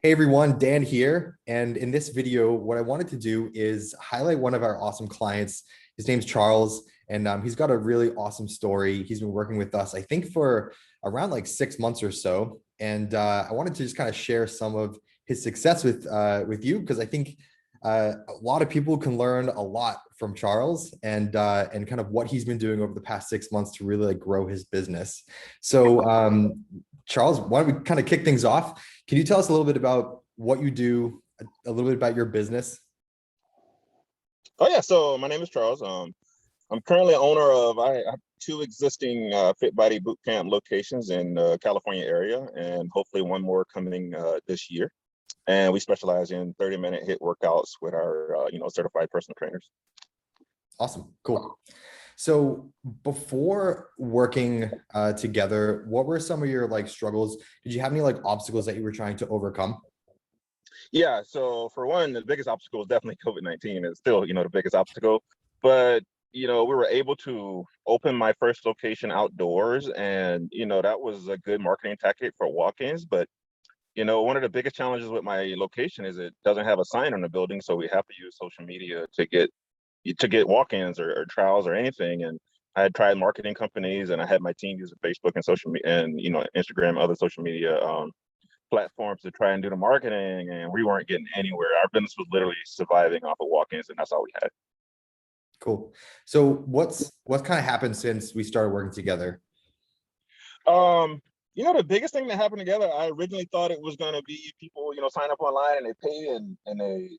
Hey everyone, Dan here. And in this video, what I wanted to do is highlight one of our awesome clients. His name's Charles, and he's got a really awesome story. He's been working with us, I think, for around like 6 months or so. And I wanted to just kind of share some of his success with you because I think a lot of people can learn a lot from Charles and kind of what he's been doing over the past 6 months to really like grow his business. So Charles, why don't we kind of kick things off? Can you tell us a little bit about what you do, a little bit about your business? Oh yeah, so my name is Charles. I'm currently owner of I have two existing Fit Body Boot Camp locations in the California area, and hopefully one more coming this year. And we specialize in 30-minute hit workouts with our certified personal trainers. Awesome, cool. So before working together, what were some of your like struggles? Did you have any like obstacles that you were trying to overcome? Yeah, so for one, the biggest obstacle is definitely COVID-19. It's still, the biggest obstacle. But, we were able to open my first location outdoors, and, that was a good marketing tactic for walk-ins. But, one of the biggest challenges with my location is it doesn't have a sign on the building, so we have to use social media to get walk-ins or trials or anything. And I had tried marketing companies, and I had my team using Facebook and social media and Instagram, other social media platforms to try and do the marketing, and we weren't getting anywhere. Our business was literally surviving off of walk-ins, and that's all we had. Cool. So what's kind of happened since we started working together? Um, the biggest thing that happened together, I originally thought it was gonna be people, sign up online and they pay and they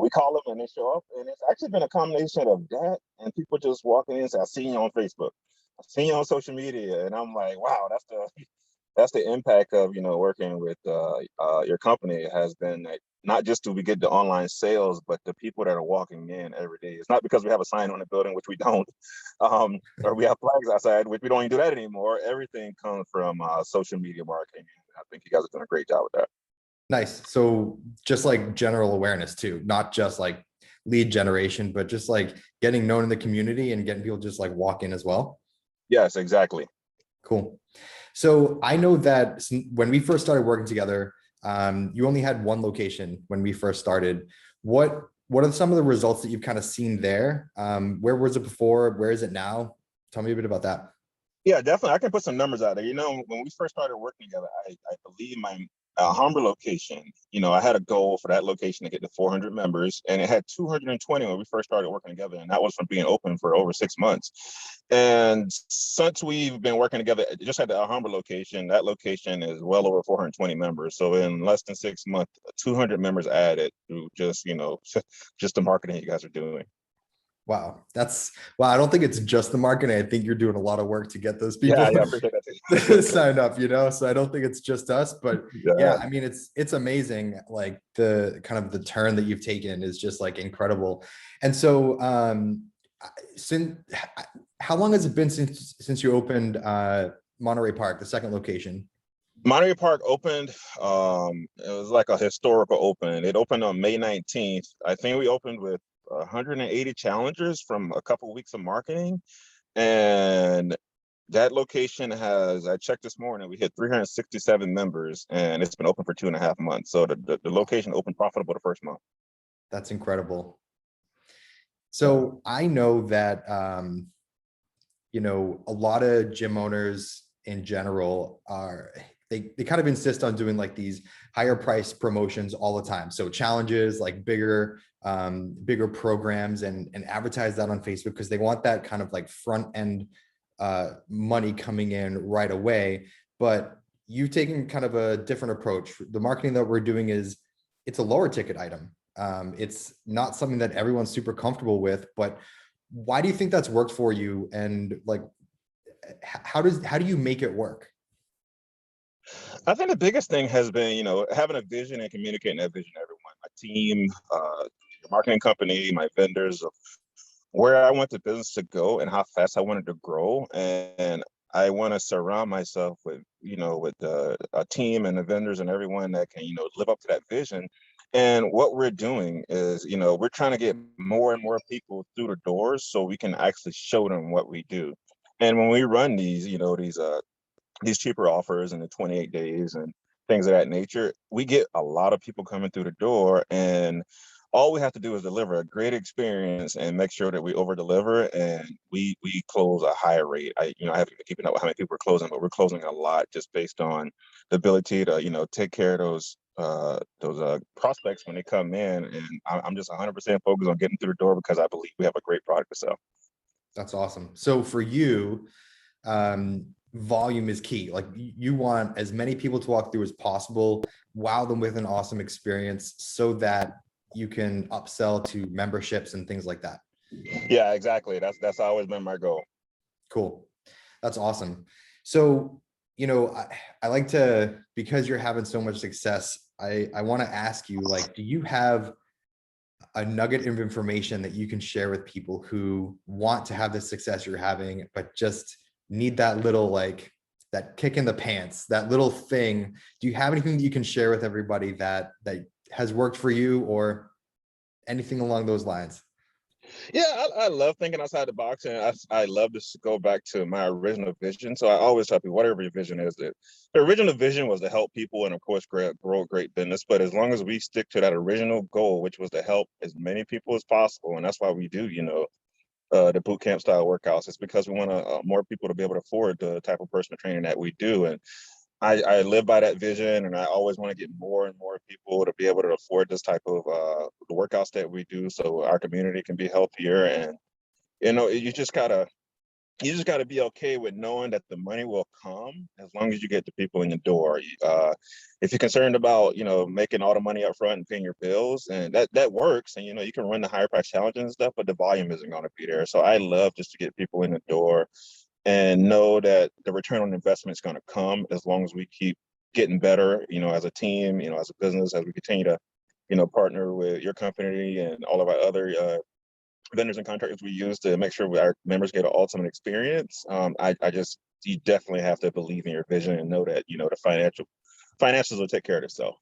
we call them and they show up. And it's actually been a combination of that and people just walking in and say, I seen you on Facebook, I seen you on social media. And I'm like, wow, that's the impact of working with your company has been that not just do we get the online sales, but the people that are walking in every day. It's not because we have a sign on the building, which we don't, or we have flags outside, which we don't even do that anymore. Everything comes from social media marketing. I think you guys are doing a great job with that. Nice. So just like general awareness too, not just like lead generation, but just like getting known in the community and getting people just like walk in as well. Yes, exactly. Cool. So I know that when we first started working together, you only had one location when we first started. What are some of the results that you've kind of seen there? Where was it before? Where is it now? Tell me a bit about that. Yeah, definitely. I can put some numbers out there. When we first started working together, I believe my Humber location, I had a goal for that location to get to 400 members, and it had 220 when we first started working together, and that was from being open for over 6 months. And since we've been working together, just at the Alhambra location, that location is well over 420 members. So in less than 6 months, 200 members added through just, just the marketing you guys are doing. Wow, that's wow. I don't think it's just the marketing. I think you're doing a lot of work to get those Yeah, people yeah, I appreciate that to too. sign up, So I don't think it's just us, but yeah, Yeah. I mean it's amazing. Like the kind of the turn that you've taken is just like incredible. And so since how long has it been since you opened Monterey Park, the second location? Monterey Park opened. It was like a historical open. It opened on May 19th. I think we opened with 180 challengers from a couple of weeks of marketing. And that location has, I checked this morning, we hit 367 members, and it's been open for 2.5 months. So the location opened profitable the first month. That's incredible. Yeah. So I know that a lot of gym owners in general are they kind of insist on doing like these higher price promotions all the time. So challenges like bigger programs and advertise that on Facebook because they want that kind of like front end money coming in right away. But you've taken kind of a different approach. The marketing that we're doing is it's a lower ticket item. It's not something that everyone's super comfortable with, but why do you think that's worked for you? And like, how do you make it work? I think the biggest thing has been, having a vision and communicating that vision to everyone, my team, the marketing company, my vendors, of where I want the business to go and how fast I wanted to grow. And I want to surround myself with a team and the vendors and everyone that can, live up to that vision. And what we're doing is, we're trying to get more and more people through the doors so we can actually show them what we do. And when we run these cheaper offers in the 28 days and things of that nature. We get a lot of people coming through the door, and all we have to do is deliver a great experience and make sure that we over deliver, and we close a higher rate. I haven't been keeping up with how many people we're closing, but we're closing a lot just based on the ability to take care of those prospects when they come in. And I'm just 100% focused on getting through the door because I believe we have a great product to sell. That's awesome. So for you, volume is key. Like you want as many people to walk through as possible, wow them with an awesome experience so that you can upsell to memberships and things like that. Yeah, exactly. That's always been my goal. Cool. That's awesome. So, I like to, because you're having so much success, I want to ask you, like, do you have a nugget of information that you can share with people who want to have the success you're having, but just need that little, like, that kick in the pants, that little thing? Do you have anything that you can share with everybody that has worked for you, or anything along those lines? Yeah, I love thinking outside the box, and I love to go back to my original vision. So I always tell people, whatever your vision is, that the original vision was to help people and, of course, grow a great business. But as long as we stick to that original goal, which was to help as many people as possible, and that's why we do, the boot camp style workouts. It's because we want more people to be able to afford the type of personal training that we do. And I live by that vision, and I always want to get more and more people to be able to afford this type of the workouts that we do, so our community can be healthier. And you just gotta be okay with knowing that the money will come as long as you get the people in the door. If you're concerned about making all the money up front and paying your bills, and that works, and you can run the higher price challenges and stuff, but the volume isn't going to be there. So I love just to get people in the door and know that the return on investment is going to come as long as we keep getting better, as a team, as a business, as we continue to, partner with your company and all of our other vendors and contractors we use to make sure our members get an ultimate experience. You definitely have to believe in your vision and know that, the financials will take care of itself.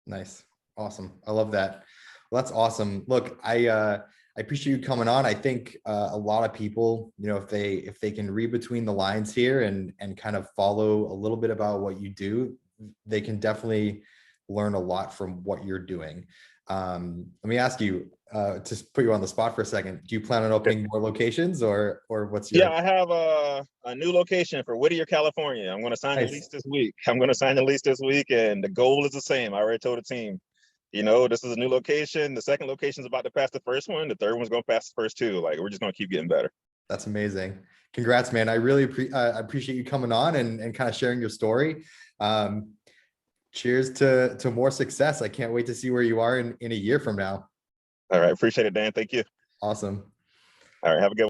Nice. Awesome. I love that. Well, that's awesome. Look, I appreciate you coming on. I think a lot of people, if they can read between the lines here and kind of follow a little bit about what you do, they can definitely learn a lot from what you're doing. Let me ask you, to put you on the spot for a second, do you plan on opening more locations, or what's Yeah, your— I have a new location for Whittier, California. I'm going to sign the Nice. lease this week. And the goal is the same. I already told the team, this is a new location. The second location is about to pass the first one. The third one's going to pass the first two. Like, we're just going to keep getting better. That's amazing. Congrats, man. I really appreciate you coming on and kind of sharing your story. Cheers to more success. I can't wait to see where you are in a year from now. All right. Appreciate it, Dan. Thank you. Awesome. All right. Have a good one.